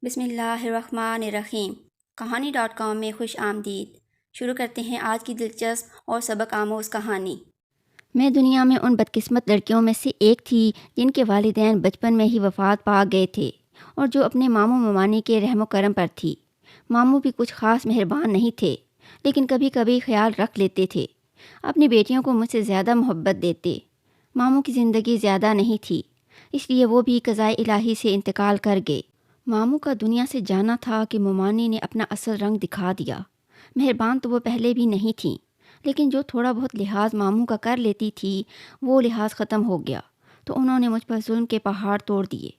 بسم اللہ الرحمن الرحیم۔ کہانی.com میں خوش آمدید۔ شروع کرتے ہیں آج کی دلچسپ اور سبق آموز کہانی۔ میں دنیا میں ان بدقسمت لڑکیوں میں سے ایک تھی جن کے والدین بچپن میں ہی وفات پا گئے تھے اور جو اپنے ماموں ممانی کے رحم و کرم پر تھی۔ ماموں بھی کچھ خاص مہربان نہیں تھے، لیکن کبھی کبھی خیال رکھ لیتے تھے۔ اپنی بیٹیوں کو مجھ سے زیادہ محبت دیتے۔ ماموں کی زندگی زیادہ نہیں تھی، اس لیے وہ بھی قضائے الہی سے انتقال کر گئے۔ ماموں کا دنیا سے جانا تھا کہ ممانی نے اپنا اصل رنگ دکھا دیا۔ مہربان تو وہ پہلے بھی نہیں تھیں، لیکن جو تھوڑا بہت لحاظ ماموں کا کر لیتی تھی وہ لحاظ ختم ہو گیا تو انہوں نے مجھ پر ظلم کے پہاڑ توڑ دیے۔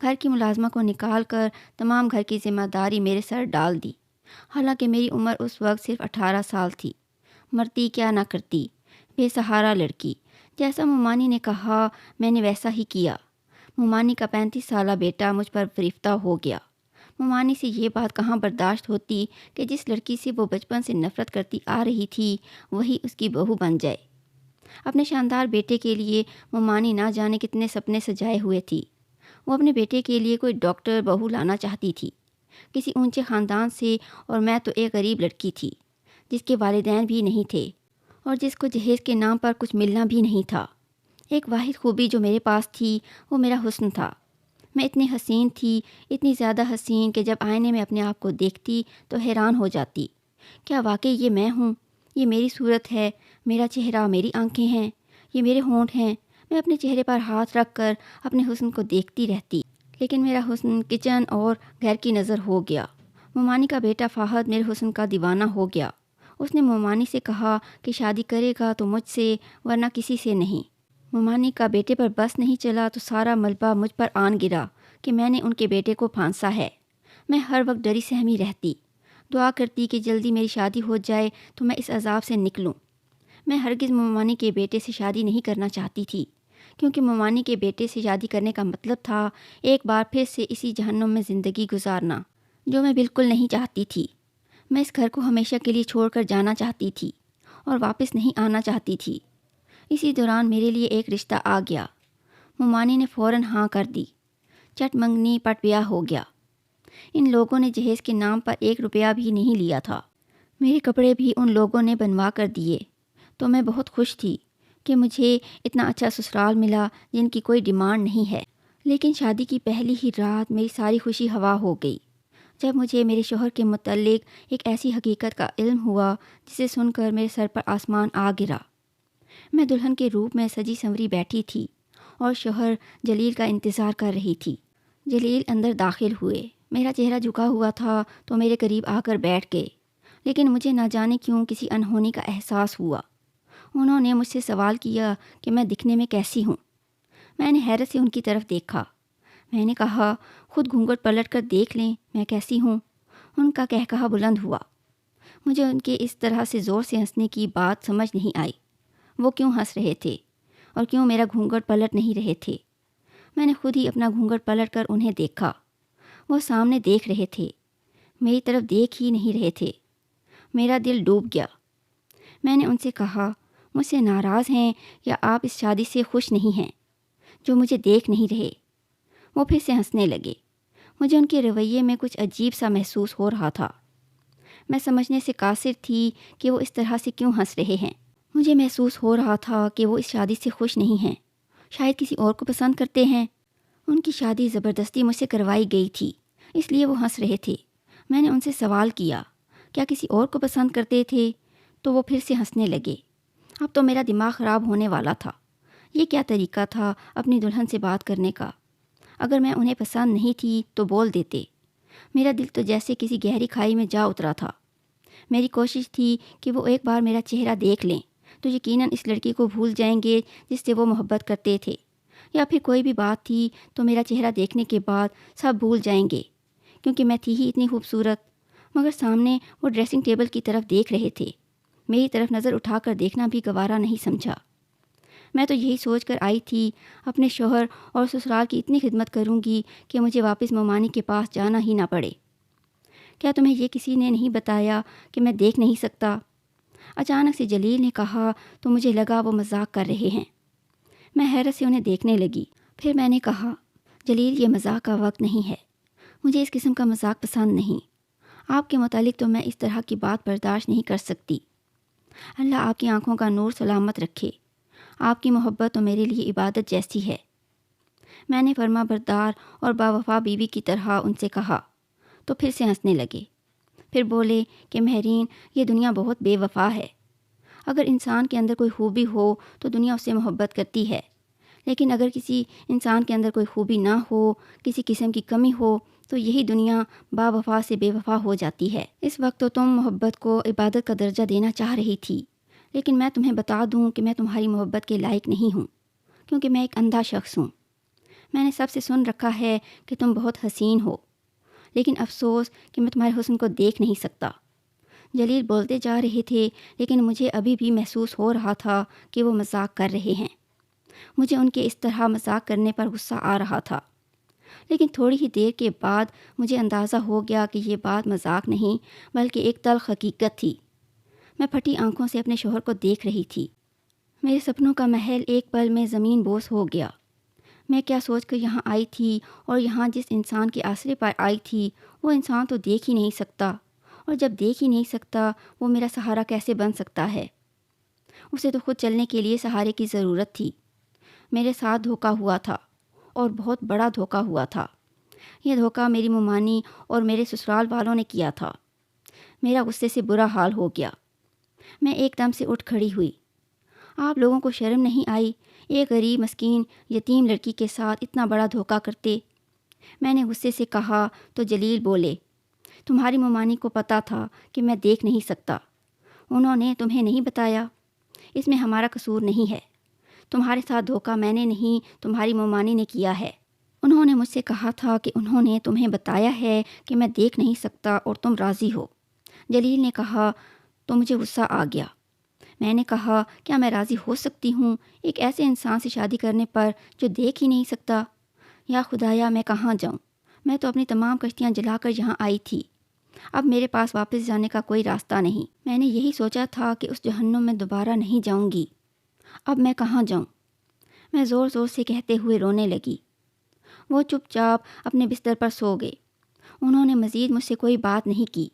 گھر کی ملازمہ کو نکال کر تمام گھر کی ذمہ داری میرے سر ڈال دی، حالانکہ میری عمر اس وقت صرف 18 سال تھی۔ مرتی کیا نہ کرتی، بے سہارا لڑکی۔ جیسا ممانی نے کہا میں نے ویسا ہی کیا۔ ممانی کا 35 سالہ بیٹا مجھ پر فریفتہ ہو گیا۔ ممانی سے یہ بات کہاں برداشت ہوتی کہ جس لڑکی سے وہ بچپن سے نفرت کرتی آ رہی تھی وہی اس کی بہو بن جائے۔ اپنے شاندار بیٹے کے لیے ممانی نہ جانے کتنے سپنے سجائے ہوئے تھی۔ وہ اپنے بیٹے کے لیے کوئی ڈاکٹر بہو لانا چاہتی تھی، کسی اونچے خاندان سے، اور میں تو ایک غریب لڑکی تھی جس کے والدین بھی نہیں تھے اور جس کو جہیز کے نام پر کچھ ملنا بھی نہیں تھا۔ ایک واحد خوبی جو میرے پاس تھی وہ میرا حسن تھا۔ میں اتنی حسین تھی، اتنی زیادہ حسین کہ جب آئینے میں اپنے آپ کو دیکھتی تو حیران ہو جاتی۔ کیا واقعی یہ میں ہوں؟ یہ میری صورت ہے، میرا چہرہ، میری آنکھیں ہیں، یہ میرے ہونٹ ہیں؟ میں اپنے چہرے پر ہاتھ رکھ کر اپنے حسن کو دیکھتی رہتی، لیکن میرا حسن کچن اور گھر کی نظر ہو گیا۔ ممانی کا بیٹا فہد میرے حسن کا دیوانہ ہو گیا۔ اس نے ممانی سے کہا کہ شادی کرے گا تو مجھ سے، ورنہ کسی سے نہیں۔ ممانی کا بیٹے پر بس نہیں چلا تو سارا ملبہ مجھ پر آن گرا کہ میں نے ان کے بیٹے کو پھانسا ہے۔ میں ہر وقت ڈری سہمی رہتی، دعا کرتی کہ جلدی میری شادی ہو جائے تو میں اس عذاب سے نکلوں۔ میں ہرگز ممانی کے بیٹے سے شادی نہیں کرنا چاہتی تھی، کیونکہ ممانی کے بیٹے سے شادی کرنے کا مطلب تھا ایک بار پھر سے اسی جہنم میں زندگی گزارنا، جو میں بالکل نہیں چاہتی تھی۔ میں اس گھر کو ہمیشہ کے لیے چھوڑ کر جانا چاہتی تھی اور واپس نہیں آنا چاہتی تھی۔ اسی دوران میرے لیے ایک رشتہ آ گیا۔ ممانی نے فوراً ہاں کر دی۔ چٹ منگنی پٹ بیاہ ہو گیا۔ ان لوگوں نے جہیز کے نام پر 1 روپیہ بھی نہیں لیا تھا۔ میرے کپڑے بھی ان لوگوں نے بنوا کر دیے، تو میں بہت خوش تھی کہ مجھے اتنا اچھا سسرال ملا جن کی کوئی ڈیمانڈ نہیں ہے۔ لیکن شادی کی پہلی ہی رات میری ساری خوشی ہوا ہو گئی جب مجھے میرے شوہر کے متعلق ایک ایسی حقیقت کا علم ہوا جسے سن کر میرے سر پر آسمان آ گرا۔ میں دلہن کے روپ میں سجی سنوری بیٹھی تھی اور شوہر جلیل کا انتظار کر رہی تھی۔ جلیل اندر داخل ہوئے۔ میرا چہرہ جھکا ہوا تھا تو میرے قریب آ کر بیٹھ گئے، لیکن مجھے نہ جانے کیوں کسی انہونی کا احساس ہوا۔ انہوں نے مجھ سے سوال کیا کہ میں دکھنے میں کیسی ہوں۔ میں نے حیرت سے ان کی طرف دیکھا۔ میں نے کہا خود گھونگھٹ پلٹ کر دیکھ لیں میں کیسی ہوں۔ ان کا کہکہا بلند ہوا۔ مجھے ان کے اس طرح سے زور سے ہنسنے کی بات سمجھ نہیں آئی۔ وہ کیوں ہنس رہے تھے اور کیوں میرا گھونگھٹ پلٹ نہیں رہے تھے؟ میں نے خود ہی اپنا گھونگھٹ پلٹ کر انہیں دیکھا۔ وہ سامنے دیکھ رہے تھے، میری طرف دیکھ ہی نہیں رہے تھے۔ میرا دل ڈوب گیا۔ میں نے ان سے کہا مجھ سے ناراض ہیں یا آپ اس شادی سے خوش نہیں ہیں جو مجھے دیکھ نہیں رہے؟ وہ پھر سے ہنسنے لگے۔ مجھے ان کے رویے میں کچھ عجیب سا محسوس ہو رہا تھا۔ میں سمجھنے سے قاصر تھی کہ وہ اس طرح سے کیوں ہنس رہے ہیں۔ مجھے محسوس ہو رہا تھا کہ وہ اس شادی سے خوش نہیں ہیں، شاید کسی اور کو پسند کرتے ہیں۔ ان کی شادی زبردستی مجھ سے کروائی گئی تھی، اس لیے وہ ہنس رہے تھے۔ میں نے ان سے سوال کیا کیا کسی اور کو پسند کرتے تھے، تو وہ پھر سے ہنسنے لگے۔ اب تو میرا دماغ خراب ہونے والا تھا۔ یہ کیا طریقہ تھا اپنی دلہن سے بات کرنے کا؟ اگر میں انہیں پسند نہیں تھی تو بول دیتے۔ میرا دل تو جیسے کسی گہری کھائی میں جا اترا تھا۔ میری کوشش تھی کہ وہ ایک بار میرا چہرہ دیکھ لیں تو یقیناً اس لڑکی کو بھول جائیں گے جس سے وہ محبت کرتے تھے، یا پھر کوئی بھی بات تھی تو میرا چہرہ دیکھنے کے بعد سب بھول جائیں گے، کیونکہ میں تھی ہی اتنی خوبصورت۔ مگر سامنے وہ ڈریسنگ ٹیبل کی طرف دیکھ رہے تھے۔ میری طرف نظر اٹھا کر دیکھنا بھی گوارا نہیں سمجھا۔ میں تو یہی سوچ کر آئی تھی اپنے شوہر اور سسرال کی اتنی خدمت کروں گی کہ مجھے واپس ممانی کے پاس جانا ہی نہ پڑے۔ کیا تمہیں یہ کسی نے نہیں بتایا کہ میں دیکھ نہیں سکتا؟ اچانک سے جلیل نے کہا تو مجھے لگا وہ مذاق کر رہے ہیں۔ میں حیرت سے انہیں دیکھنے لگی۔ پھر میں نے کہا جلیل یہ مذاق کا وقت نہیں ہے، مجھے اس قسم کا مذاق پسند نہیں۔ آپ کے متعلق تو میں اس طرح کی بات برداشت نہیں کر سکتی۔ اللہ آپ کی آنکھوں کا نور سلامت رکھے۔ آپ کی محبت تو میرے لیے عبادت جیسی ہے۔ میں نے فرما بردار اور باوفا بیوی کی طرح ان سے کہا تو پھر سے ہنسنے لگے۔ پھر بولے کہ مہرین، یہ دنیا بہت بے وفا ہے۔ اگر انسان کے اندر کوئی خوبی ہو تو دنیا اس سے محبت کرتی ہے، لیکن اگر کسی انسان کے اندر کوئی خوبی نہ ہو، کسی قسم کی کمی ہو، تو یہی دنیا با وفا سے بے وفا ہو جاتی ہے۔ اس وقت تو تم محبت کو عبادت کا درجہ دینا چاہ رہی تھی، لیکن میں تمہیں بتا دوں کہ میں تمہاری محبت کے لائق نہیں ہوں، کیونکہ میں ایک اندھا شخص ہوں۔ میں نے سب سے سن رکھا ہے کہ تم بہت حسین ہو، لیکن افسوس کہ میں تمہارے حسن کو دیکھ نہیں سکتا۔ جلیل بولتے جا رہے تھے، لیکن مجھے ابھی بھی محسوس ہو رہا تھا کہ وہ مذاق کر رہے ہیں۔ مجھے ان کے اس طرح مذاق کرنے پر غصہ آ رہا تھا، لیکن تھوڑی ہی دیر کے بعد مجھے اندازہ ہو گیا کہ یہ بات مذاق نہیں بلکہ ایک تلخ حقیقت تھی۔ میں پھٹی آنکھوں سے اپنے شوہر کو دیکھ رہی تھی۔ میرے سپنوں کا محل ایک پل میں زمین بوس ہو گیا۔ میں کیا سوچ کر یہاں آئی تھی، اور یہاں جس انسان کے آسرے پر آئی تھی وہ انسان تو دیکھ ہی نہیں سکتا، اور جب دیکھ ہی نہیں سکتا وہ میرا سہارا کیسے بن سکتا ہے؟ اسے تو خود چلنے کے لیے سہارے کی ضرورت تھی۔ میرے ساتھ دھوکا ہوا تھا، اور بہت بڑا دھوکا ہوا تھا۔ یہ دھوکا میری ممانی اور میرے سسرال والوں نے کیا تھا۔ میرا غصے سے برا حال ہو گیا۔ میں ایک دم سے اٹھ کھڑی ہوئی۔ آپ لوگوں کو شرم نہیں آئی ایک غریب مسکین یتیم لڑکی کے ساتھ اتنا بڑا دھوکا کرتے؟ میں نے غصے سے کہا تو جلیل بولے، تمہاری ممانی کو پتہ تھا کہ میں دیکھ نہیں سکتا، انہوں نے تمہیں نہیں بتایا؟ اس میں ہمارا قصور نہیں ہے۔ تمہارے ساتھ دھوکا میں نے نہیں، تمہاری ممانی نے کیا ہے۔ انہوں نے مجھ سے کہا تھا کہ انہوں نے تمہیں بتایا ہے کہ میں دیکھ نہیں سکتا اور تم راضی ہو۔ جلیل نے کہا تو مجھے غصہ آ گیا۔ میں نے کہا، کیا میں راضی ہو سکتی ہوں ایک ایسے انسان سے شادی کرنے پر جو دیکھ ہی نہیں سکتا؟ یا خدایا، میں کہاں جاؤں؟ میں تو اپنی تمام کشتیاں جلا کر یہاں آئی تھی۔ اب میرے پاس واپس جانے کا کوئی راستہ نہیں۔ میں نے یہی سوچا تھا کہ اس جہنم میں دوبارہ نہیں جاؤں گی۔ اب میں کہاں جاؤں؟ میں زور زور سے کہتے ہوئے رونے لگی۔ وہ چپ چاپ اپنے بستر پر سو گئے۔ انہوں نے مزید مجھ سے کوئی بات نہیں کی۔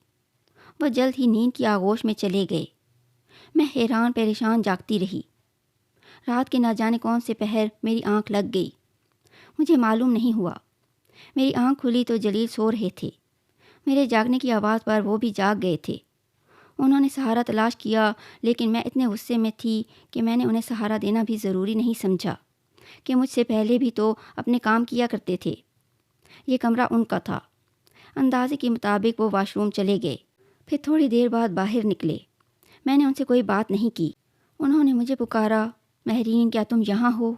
وہ جلد ہی نیند کی آغوش میں چلے گئے۔ میں حیران پریشان جاگتی رہی۔ رات کے نہ جانے کون سے پہر میری آنکھ لگ گئی۔ مجھے معلوم نہیں ہوا۔ میری آنکھ کھلی تو جلیل سو رہے تھے۔ میرے جاگنے کی آواز پر وہ بھی جاگ گئے تھے۔ انہوں نے سہارا تلاش کیا، لیکن میں اتنے غصے میں تھی کہ میں نے انہیں سہارا دینا بھی ضروری نہیں سمجھا کہ مجھ سے پہلے بھی تو اپنے کام کیا کرتے تھے۔ یہ کمرہ ان کا تھا۔ اندازے کے مطابق وہ واش روم چلے گئے، پھر تھوڑی دیر بعد باہر نکلے۔ میں نے ان سے کوئی بات نہیں کی۔ انہوں نے مجھے پکارا، مہرین، کیا تم یہاں ہو؟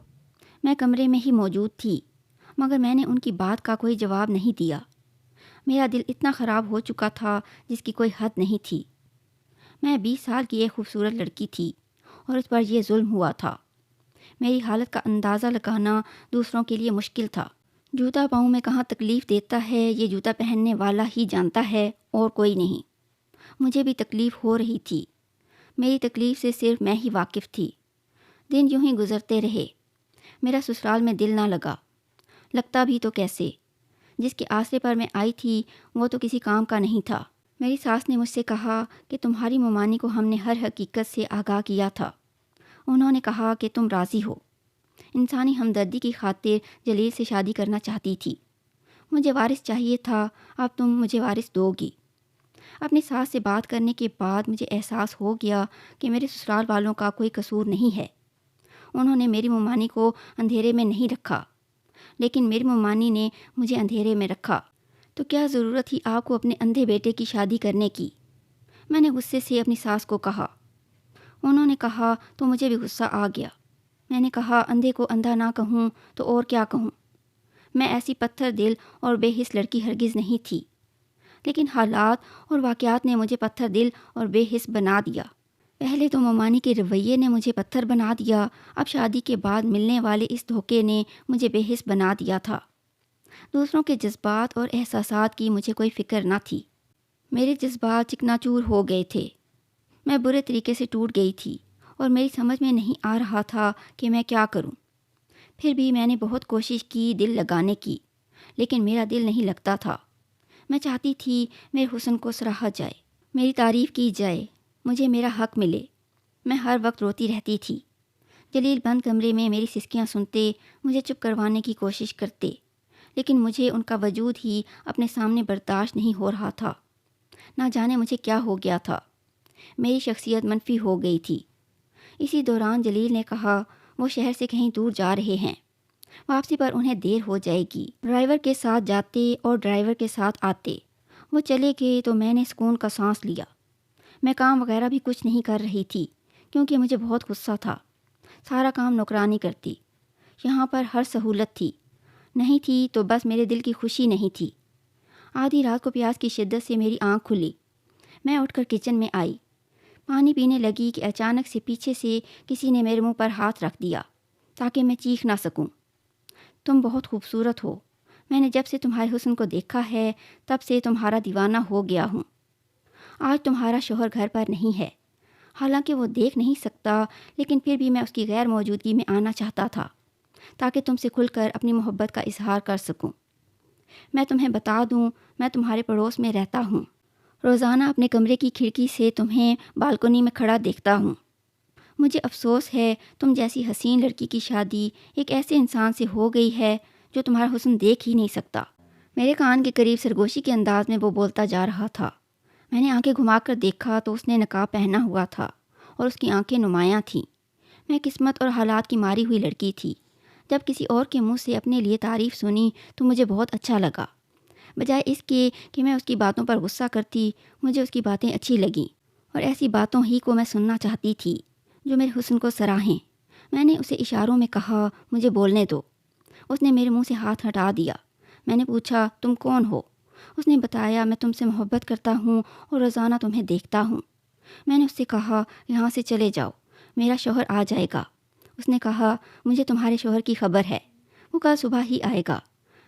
میں کمرے میں ہی موجود تھی، مگر میں نے ان کی بات کا کوئی جواب نہیں دیا۔ میرا دل اتنا خراب ہو چکا تھا جس کی کوئی حد نہیں تھی۔ میں 20 سال کی ایک خوبصورت لڑکی تھی اور اس پر یہ ظلم ہوا تھا۔ میری حالت کا اندازہ لگانا دوسروں کے لیے مشکل تھا۔ جوتا پاؤں میں کہاں تکلیف دیتا ہے یہ جوتا پہننے والا ہی جانتا ہے، اور کوئی نہیں۔ مجھے بھی تکلیف ہو رہی تھی۔ میری تکلیف سے صرف میں ہی واقف تھی۔ دن یوں ہی گزرتے رہے۔ میرا سسرال میں دل نہ لگا۔ لگتا بھی تو کیسے؟ جس کے آسرے پر میں آئی تھی وہ تو کسی کام کا نہیں تھا۔ میری ساس نے مجھ سے کہا کہ تمہاری ممانی کو ہم نے ہر حقیقت سے آگاہ کیا تھا۔ انہوں نے کہا کہ تم راضی ہو۔ انسانی ہمدردی کی خاطر جلیل سے شادی کرنا چاہتی تھی۔ مجھے وارث چاہیے تھا، اب تم مجھے وارث دو گی۔ اپنی ساس سے بات کرنے کے بعد مجھے احساس ہو گیا کہ میرے سسرال والوں کا کوئی قصور نہیں ہے۔ انہوں نے میری ممانی کو اندھیرے میں نہیں رکھا، لیکن میری ممانی نے مجھے اندھیرے میں رکھا۔ تو کیا ضرورت تھی آپ کو اپنے اندھے بیٹے کی شادی کرنے کی؟ میں نے غصے سے اپنی ساس کو کہا۔ انہوں نے کہا تو مجھے بھی غصہ آ گیا۔ میں نے کہا، اندھے کو اندھا نہ کہوں تو اور کیا کہوں؟ میں ایسی پتھر دل اور بے حس لڑکی ہرگز نہیں تھی، لیکن حالات اور واقعات نے مجھے پتھر دل اور بے حس بنا دیا۔ پہلے تو ممانی کے رویے نے مجھے پتھر بنا دیا، اب شادی کے بعد ملنے والے اس دھوکے نے مجھے بے حس بنا دیا تھا۔ دوسروں کے جذبات اور احساسات کی مجھے کوئی فکر نہ تھی۔ میرے جذبات چکنا چور ہو گئے تھے۔ میں برے طریقے سے ٹوٹ گئی تھی اور میری سمجھ میں نہیں آ رہا تھا کہ میں کیا کروں۔ پھر بھی میں نے بہت کوشش کی دل لگانے کی، لیکن میرا دل نہیں لگتا تھا۔ میں چاہتی تھی میرے حسن کو سراہا جائے، میری تعریف کی جائے، مجھے میرا حق ملے۔ میں ہر وقت روتی رہتی تھی۔ جلیل بند کمرے میں میری سسکیاں سنتے، مجھے چپ کروانے کی کوشش کرتے، لیکن مجھے ان کا وجود ہی اپنے سامنے برداشت نہیں ہو رہا تھا۔ نہ جانے مجھے کیا ہو گیا تھا، میری شخصیت منفی ہو گئی تھی۔ اسی دوران جلیل نے کہا وہ شہر سے کہیں دور جا رہے ہیں، واپسی پر انہیں دیر ہو جائے گی۔ ڈرائیور کے ساتھ جاتے اور ڈرائیور کے ساتھ آتے۔ وہ چلے گئے تو میں نے سکون کا سانس لیا۔ میں کام وغیرہ بھی کچھ نہیں کر رہی تھی کیونکہ مجھے بہت غصہ تھا۔ سارا کام نوکرانی کرتی۔ یہاں پر ہر سہولت تھی، نہیں تھی تو بس میرے دل کی خوشی نہیں تھی۔ آدھی رات کو پیاس کی شدت سے میری آنکھ کھلی۔ میں اٹھ کر کچن میں آئی، پانی پینے لگی کہ اچانک سے پیچھے سے کسی نے میرے منہ پر ہاتھ رکھ دیا تاکہ میں چیخ نہ سکوں۔ تم بہت خوبصورت ہو، میں نے جب سے تمہارے حسن کو دیکھا ہے تب سے تمہارا دیوانہ ہو گیا ہوں۔ آج تمہارا شوہر گھر پر نہیں ہے، حالانکہ وہ دیکھ نہیں سکتا، لیکن پھر بھی میں اس کی غیر موجودگی میں آنا چاہتا تھا تاکہ تم سے کھل کر اپنی محبت کا اظہار کر سکوں۔ میں تمہیں بتا دوں، میں تمہارے پڑوس میں رہتا ہوں، روزانہ اپنے کمرے کی کھڑکی سے تمہیں بالکنی میں کھڑا دیکھتا ہوں۔ مجھے افسوس ہے تم جیسی حسین لڑکی کی شادی ایک ایسے انسان سے ہو گئی ہے جو تمہارا حسن دیکھ ہی نہیں سکتا۔ میرے کان کے قریب سرگوشی کے انداز میں وہ بولتا جا رہا تھا۔ میں نے آنکھیں گھما کر دیکھا تو اس نے نقاب پہنا ہوا تھا اور اس کی آنکھیں نمایاں تھیں۔ میں قسمت اور حالات کی ماری ہوئی لڑکی تھی۔ جب کسی اور کے منہ سے اپنے لیے تعریف سنی تو مجھے بہت اچھا لگا۔ بجائے اس کے کہ میں اس کی باتوں پر غصہ کرتی، مجھے اس کی باتیں اچھی لگیں اور ایسی باتوں ہی کو میں سننا چاہتی تھی جو میرے حسن کو سراہیں۔ میں نے اسے اشاروں میں کہا مجھے بولنے دو۔ اس نے میرے منہ سے ہاتھ ہٹا دیا۔ میں نے پوچھا تم کون ہو؟ اس نے بتایا میں تم سے محبت کرتا ہوں اور روزانہ تمہیں دیکھتا ہوں۔ میں نے اس سے کہا یہاں سے چلے جاؤ، میرا شوہر آ جائے گا۔ اس نے کہا مجھے تمہارے شوہر کی خبر ہے، وہ کل صبح ہی آئے گا۔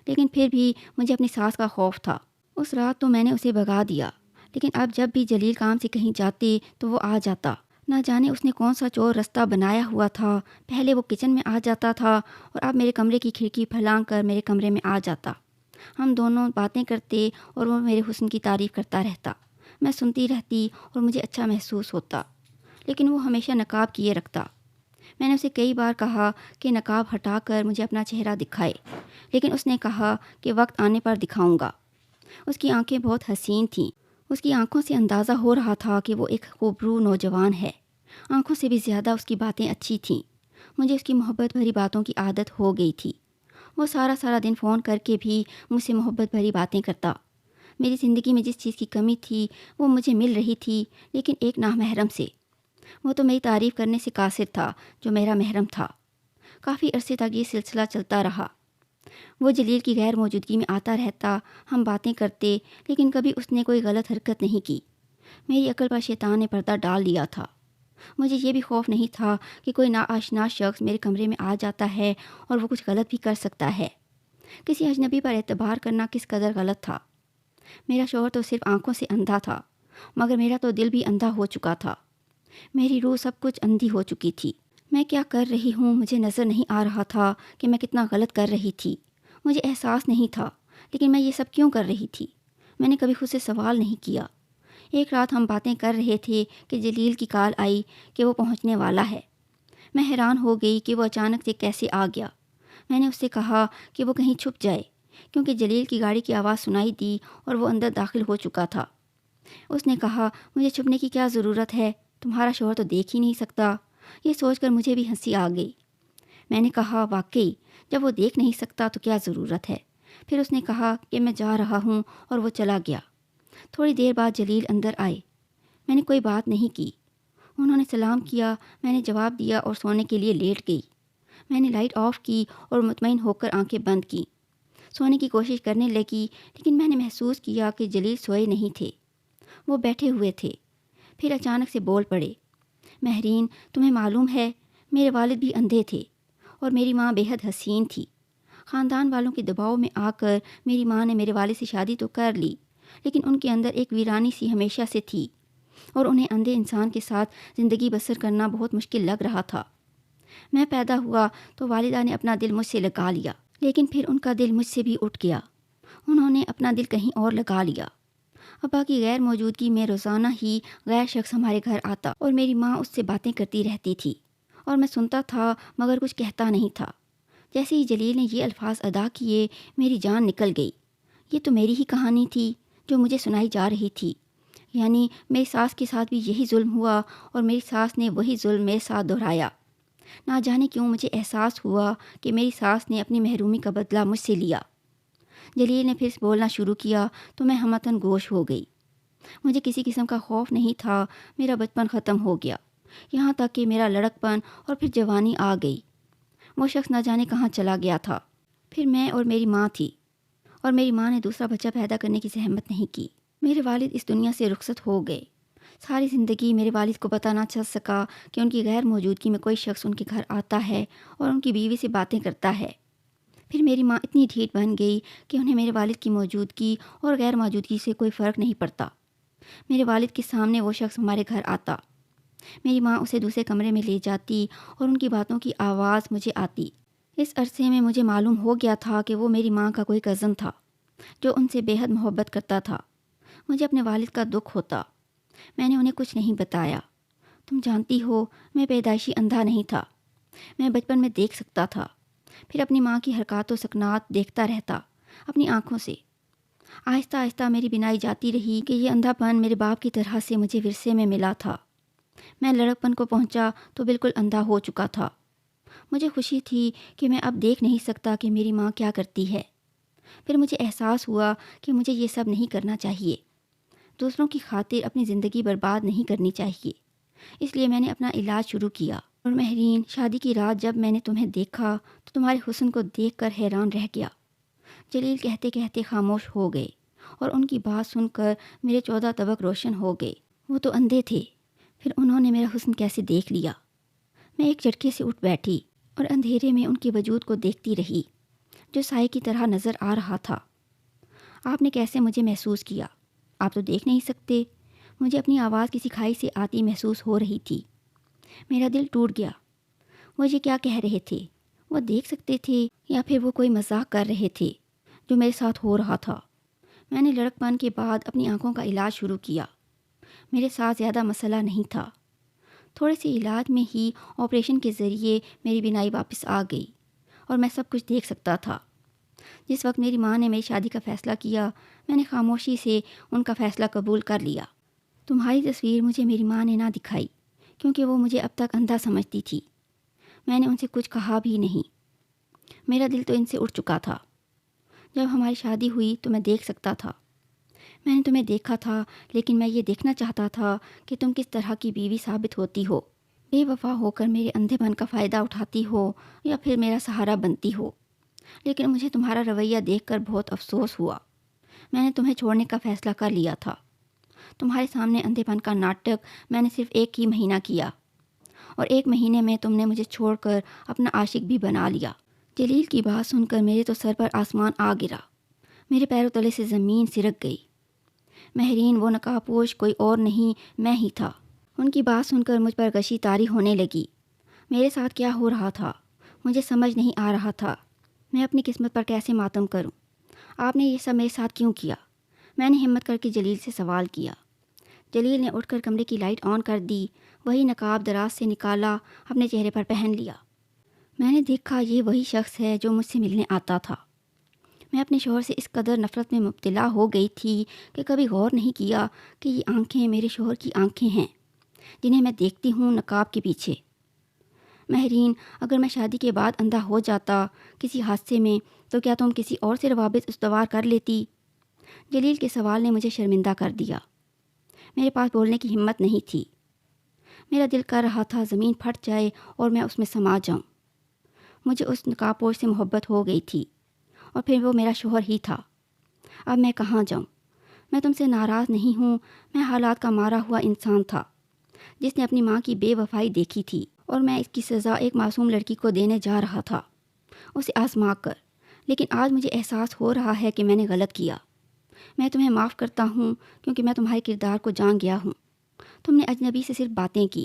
لیکن پھر بھی مجھے اپنی ساس کا خوف تھا۔ اس رات تو میں نے اسے بھگا دیا، لیکن اب جب بھی جلیل کام سے کہیں جاتے تو وہ آ جاتا۔ نہ جانے اس نے کون سا چور رستہ بنایا ہوا تھا، پہلے وہ کچن میں آ جاتا تھا اور اب میرے کمرے کی کھڑکی پھلانگ کر میرے کمرے میں آ جاتا۔ ہم دونوں باتیں کرتے اور وہ میرے حسن کی تعریف کرتا رہتا۔ میں سنتی رہتی اور مجھے اچھا محسوس ہوتا، لیکن وہ ہمیشہ نقاب کیے رکھتا۔ میں نے اسے کئی بار کہا کہ نقاب ہٹا کر مجھے اپنا چہرہ دکھائے، لیکن اس نے کہا کہ وقت آنے پر دکھاؤں گا۔ اس کی آنکھیں بہت حسین تھیں۔ اس کی آنکھوں سے اندازہ ہو رہا تھا کہ وہ ایک خوبرو نوجوان ہے۔ آنکھوں سے بھی زیادہ اس کی باتیں اچھی تھیں۔ مجھے اس کی محبت بھری باتوں کی عادت ہو گئی تھی۔ وہ سارا دن فون کر کے بھی مجھ سے محبت بھری باتیں کرتا۔ میری زندگی میں جس چیز کی کمی تھی وہ مجھے مل رہی تھی، لیکن ایک نامحرم سے۔ وہ تو میری تعریف کرنے سے قاصر تھا جو میرا محرم تھا۔ کافی عرصے تک یہ سلسلہ چلتا رہا۔ وہ جلیل کی غیر موجودگی میں آتا رہتا، ہم باتیں کرتے، لیکن کبھی اس نے کوئی غلط حرکت نہیں کی۔ میری عقل پر شیطان نے پردہ ڈال دیا تھا۔ مجھے یہ بھی خوف نہیں تھا کہ کوئی ناآشنا شخص میرے کمرے میں آ جاتا ہے اور وہ کچھ غلط بھی کر سکتا ہے۔ کسی اجنبی پر اعتبار کرنا کس قدر غلط تھا۔ میرا شوہر تو صرف آنکھوں سے اندھا تھا، مگر میرا تو دل بھی اندھا ہو چکا تھا۔ میری روح سب کچھ اندھی ہو چکی تھی۔ میں کیا کر رہی ہوں مجھے نظر نہیں آ رہا تھا کہ میں کتنا غلط کر رہی تھی۔ مجھے احساس نہیں تھا، لیکن میں یہ سب کیوں کر رہی تھی؟ میں نے کبھی خود سے سوال نہیں کیا۔ ایک رات ہم باتیں کر رہے تھے کہ جلیل کی کال آئی کہ وہ پہنچنے والا ہے۔ میں حیران ہو گئی کہ وہ اچانک سے کیسے آ گیا۔ میں نے اس سے کہا کہ وہ کہیں چھپ جائے، کیونکہ جلیل کی گاڑی کی آواز سنائی دی اور وہ اندر داخل ہو چکا تھا۔ اس نے کہا مجھے چھپنے کی کیا ضرورت ہے، تمہارا شوہر تو دیکھ ہی نہیں سکتا۔ یہ سوچ کر مجھے بھی ہنسی آ گئی۔ میں نے کہا واقعی جب وہ دیکھ نہیں سکتا تو کیا ضرورت ہے۔ پھر اس نے کہا کہ میں جا رہا ہوں اور وہ چلا گیا۔ تھوڑی دیر بعد جلیل اندر آئے۔ میں نے کوئی بات نہیں کی۔ انہوں نے سلام کیا، میں نے جواب دیا اور سونے کے لیے لیٹ گئی۔ میں نے لائٹ آف کی اور مطمئن ہو کر آنکھیں بند کیں۔ سونے کی کوشش کرنے لگی، لیکن میں نے محسوس کیا کہ جلیل سوئے نہیں تھے، وہ بیٹھے ہوئے تھے۔ پھر اچانک سے بول پڑے، مہرین تمہیں معلوم ہے میرے والد بھی اندھے تھے اور میری ماں بے حد حسین تھی۔ خاندان والوں کے دباؤ میں آ کر میری ماں نے میرے والد سے شادی تو کر لی، لیکن ان کے اندر ایک ویرانی سی ہمیشہ سے تھی اور انہیں اندھے انسان کے ساتھ زندگی بسر کرنا بہت مشکل لگ رہا تھا۔ میں پیدا ہوا تو والدہ نے اپنا دل مجھ سے لگا لیا، لیکن پھر ان کا دل مجھ سے بھی اٹھ گیا۔ انہوں نے اپنا دل کہیں اور لگا لیا۔ ابا کی غیر موجودگی میں روزانہ ہی غیر شخص ہمارے گھر آتا اور میری ماں اس سے باتیں کرتی رہتی تھی اور میں سنتا تھا مگر کچھ کہتا نہیں تھا۔ جیسے ہی جلیل نے یہ الفاظ ادا کیے میری جان نکل گئی۔ یہ تو میری ہی کہانی تھی جو مجھے سنائی جا رہی تھی، یعنی میری ساس کے ساتھ بھی یہی ظلم ہوا اور میری ساس نے وہی ظلم میرے ساتھ دہرایا۔ نہ جانے کیوں مجھے احساس ہوا کہ میری ساس نے اپنی محرومی کا بدلہ مجھ سے لیا۔ جلیل نے پھر بولنا شروع کیا تو میں ہمتن گوش ہو گئی۔ مجھے کسی قسم کا خوف نہیں تھا۔ میرا بچپن ختم ہو گیا، یہاں تک کہ میرا لڑکپن اور پھر جوانی آ گئی۔ وہ شخص نہ جانے کہاں چلا گیا تھا۔ پھر میں اور میری ماں تھی، اور میری ماں نے دوسرا بچہ پیدا کرنے کی زحمت نہیں کی۔ میرے والد اس دنیا سے رخصت ہو گئے۔ ساری زندگی میرے والد کو پتہ نہ چل سکا کہ ان کی غیر موجودگی میں کوئی شخص ان کے گھر آتا ہے اور ان کی بیوی سے باتیں کرتا ہے۔ پھر میری ماں اتنی ڈھیٹ بن گئی کہ انہیں میرے والد کی موجودگی اور غیر موجودگی سے کوئی فرق نہیں پڑتا۔ میرے والد کے سامنے وہ شخص ہمارے گھر آتا، میری ماں اسے دوسرے کمرے میں لے جاتی اور ان کی باتوں کی آواز مجھے آتی۔ اس عرصے میں مجھے معلوم ہو گیا تھا کہ وہ میری ماں کا کوئی کزن تھا جو ان سے بے حد محبت کرتا تھا۔ مجھے اپنے والد کا دکھ ہوتا۔ میں نے انہیں کچھ نہیں بتایا۔ تم جانتی ہو میں پیدائشی اندھا نہیں تھا۔ میں بچپن میں دیکھ سکتا تھا، پھر اپنی ماں کی حرکات و سکنات دیکھتا رہتا اپنی آنکھوں سے۔ آہستہ آہستہ میری بینائی جاتی رہی کہ یہ اندھا پن میرے باپ کی طرح سے مجھے ورثے میں ملا تھا۔ میں لڑکپن کو پہنچا تو بالکل اندھا ہو چکا تھا۔ مجھے خوشی تھی کہ میں اب دیکھ نہیں سکتا کہ میری ماں کیا کرتی ہے۔ پھر مجھے احساس ہوا کہ مجھے یہ سب نہیں کرنا چاہیے، دوسروں کی خاطر اپنی زندگی برباد نہیں کرنی چاہیے۔ اس لیے میں نے اپنا علاج شروع کیا۔ اور مہرین، شادی کی رات جب میں نے تمہیں دیکھا تو تمہارے حسن کو دیکھ کر حیران رہ گیا۔ جلیل کہتے کہتے خاموش ہو گئے اور ان کی بات سن کر میرے 14 طبق روشن ہو گئے۔ وہ تو اندھے تھے، پھر انہوں نے میرا حسن کیسے دیکھ لیا۔ میں ایک جھٹکے سے اٹھ بیٹھی اور اندھیرے میں ان کے وجود کو دیکھتی رہی جو سائے کی طرح نظر آ رہا تھا۔ آپ نے کیسے مجھے محسوس کیا؟ آپ تو دیکھ نہیں سکتے۔ مجھے اپنی آواز کسی کھائی سے آتی محسوس ہو رہی تھی۔ میرا دل ٹوٹ گیا۔ وہ یہ کیا کہہ رہے تھے؟ وہ دیکھ سکتے تھے یا پھر وہ کوئی مذاق کر رہے تھے جو میرے ساتھ ہو رہا تھا؟ میں نے لڑکپن کے بعد اپنی آنکھوں کا علاج شروع کیا۔ میرے ساتھ زیادہ مسئلہ نہیں تھا۔ تھوڑے سے علاج میں ہی آپریشن کے ذریعے میری بینائی واپس آ گئی اور میں سب کچھ دیکھ سکتا تھا۔ جس وقت میری ماں نے میری شادی کا فیصلہ کیا، میں نے خاموشی سے ان کا فیصلہ قبول کر لیا۔ تمہاری تصویر مجھے میری ماں نے نہ دکھائی کیونکہ وہ مجھے اب تک اندھا سمجھتی تھی۔ میں نے ان سے کچھ کہا بھی نہیں۔ میرا دل تو ان سے اٹھ چکا تھا۔ جب ہماری شادی ہوئی تو میں دیکھ سکتا تھا۔ میں نے تمہیں دیکھا تھا، لیکن میں یہ دیکھنا چاہتا تھا کہ تم کس طرح کی بیوی ثابت ہوتی ہو، بے وفا ہو کر میرے اندھے پن کا فائدہ اٹھاتی ہو یا پھر میرا سہارا بنتی ہو۔ لیکن مجھے تمہارا رویہ دیکھ کر بہت افسوس ہوا۔ میں نے تمہیں چھوڑنے کا فیصلہ کر لیا تھا۔ تمہارے سامنے اندھے پن کا ناٹک میں نے صرف ایک ہی مہینہ کیا، اور 1 مہینے میں تم نے مجھے چھوڑ کر اپنا عاشق بھی بنا لیا۔ جلیل کی بات سن کر میرے تو سر پر آسمان آ گرا۔ میرے پیروں تلے سے زمین سرک گئی۔ مہرین، وہ نقاب پوش کوئی اور نہیں، میں ہی تھا۔ ان کی بات سن کر مجھ پر غشی طاری ہونے لگی۔ میرے ساتھ کیا ہو رہا تھا مجھے سمجھ نہیں آ رہا تھا۔ میں اپنی قسمت پر کیسے ماتم کروں؟ آپ نے یہ سب میرے ساتھ کیوں کیا؟ میں نے ہمت کر کے جلیل سے سوال کیا۔ جلیل نے اٹھ کر کمرے کی لائٹ آن کر دی، وہی نقاب دراز سے نکالا، اپنے چہرے پر پہن لیا۔ میں نے دیکھا یہ وہی شخص ہے جو مجھ سے ملنے آتا تھا۔ میں اپنے شوہر سے اس قدر نفرت میں مبتلا ہو گئی تھی کہ کبھی غور نہیں کیا کہ یہ آنکھیں میرے شوہر کی آنکھیں ہیں جنہیں میں دیکھتی ہوں نقاب کے پیچھے۔ مہرین، اگر میں شادی کے بعد اندھا ہو جاتا کسی حادثے میں تو کیا تم کسی اور سے روابط استوار کر لیتی؟ جلیل کے سوال نے مجھے شرمندہ کر دیا۔ میرے پاس بولنے کی ہمت نہیں تھی۔ میرا دل کر رہا تھا زمین پھٹ جائے اور میں اس میں سما جاؤں۔ مجھے اس نقاب پوش سے محبت ہو گئی تھی اور پھر وہ میرا شوہر ہی تھا۔ اب میں کہاں جاؤں؟ میں تم سے ناراض نہیں ہوں، میں حالات کا مارا ہوا انسان تھا جس نے اپنی ماں کی بے وفائی دیکھی تھی، اور میں اس کی سزا ایک معصوم لڑکی کو دینے جا رہا تھا، اسے آزما کر۔ لیکن آج مجھے احساس ہو رہا ہے کہ میں نے غلط کیا۔ میں تمہیں معاف کرتا ہوں کیونکہ میں تمہارے کردار کو جان گیا ہوں۔ تم نے اجنبی سے صرف باتیں کی،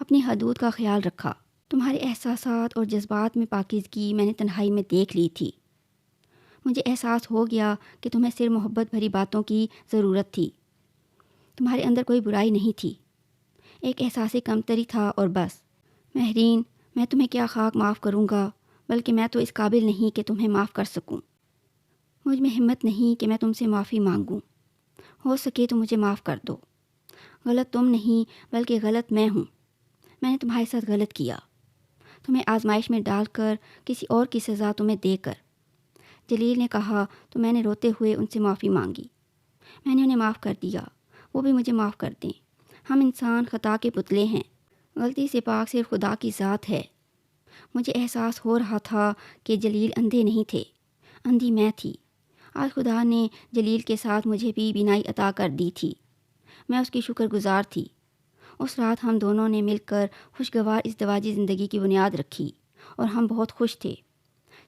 اپنی حدود کا خیال رکھا۔ تمہارے احساسات اور جذبات میں پاکیزگی میں نے تنہائی میں دیکھ لی تھی۔ مجھے احساس ہو گیا کہ تمہیں صرف محبت بھری باتوں کی ضرورت تھی، تمہارے اندر کوئی برائی نہیں تھی، ایک احساس کمتری تھا اور بس۔ مہرین، میں تمہیں کیا خاک معاف کروں گا، بلکہ میں تو اس قابل نہیں کہ تمہیں معاف کر سکوں۔ مجھ میں ہمت نہیں کہ میں تم سے معافی مانگوں، ہو سکے تو مجھے معاف کر دو۔ غلط تم نہیں بلکہ غلط میں ہوں، میں نے تمہارے ساتھ غلط کیا، تمہیں آزمائش میں ڈال کر، کسی اور کی سزا تمہیں دے کر۔ جلیل نے کہا تو میں نے روتے ہوئے ان سے معافی مانگی۔ میں نے انہیں معاف کر دیا، وہ بھی مجھے معاف کر دیں۔ ہم انسان خطا کے پتلے ہیں، غلطی سے پاک صرف خدا کی ذات ہے۔ مجھے احساس ہو رہا تھا کہ جلیل اندھے نہیں تھے، اندھی میں تھی۔ آج خدا نے جلیل کے ساتھ مجھے بھی بینائی عطا کر دی تھی، میں اس کی شکر گزار تھی۔ اس رات ہم دونوں نے مل کر خوشگوار ازدواجی زندگی کی بنیاد رکھی اور ہم بہت خوش تھے۔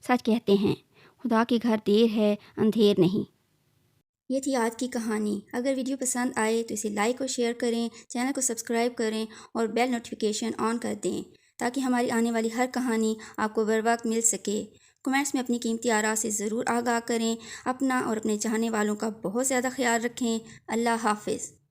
سچ کہتے ہیں، خدا کے گھر دیر ہے اندھیر نہیں۔ یہ تھی آج کی کہانی۔ اگر ویڈیو پسند آئے تو اسے لائک اور شیئر کریں، چینل کو سبسکرائب کریں اور بیل نوٹیفیکیشن آن کر دیں تاکہ ہماری آنے والی ہر کہانی آپ کو بروقت مل سکے۔ کمنٹس میں اپنی قیمتی آراء سے ضرور آگاہ کریں۔ اپنا اور اپنے چاہنے والوں کا بہت زیادہ خیال رکھیں۔ اللہ حافظ۔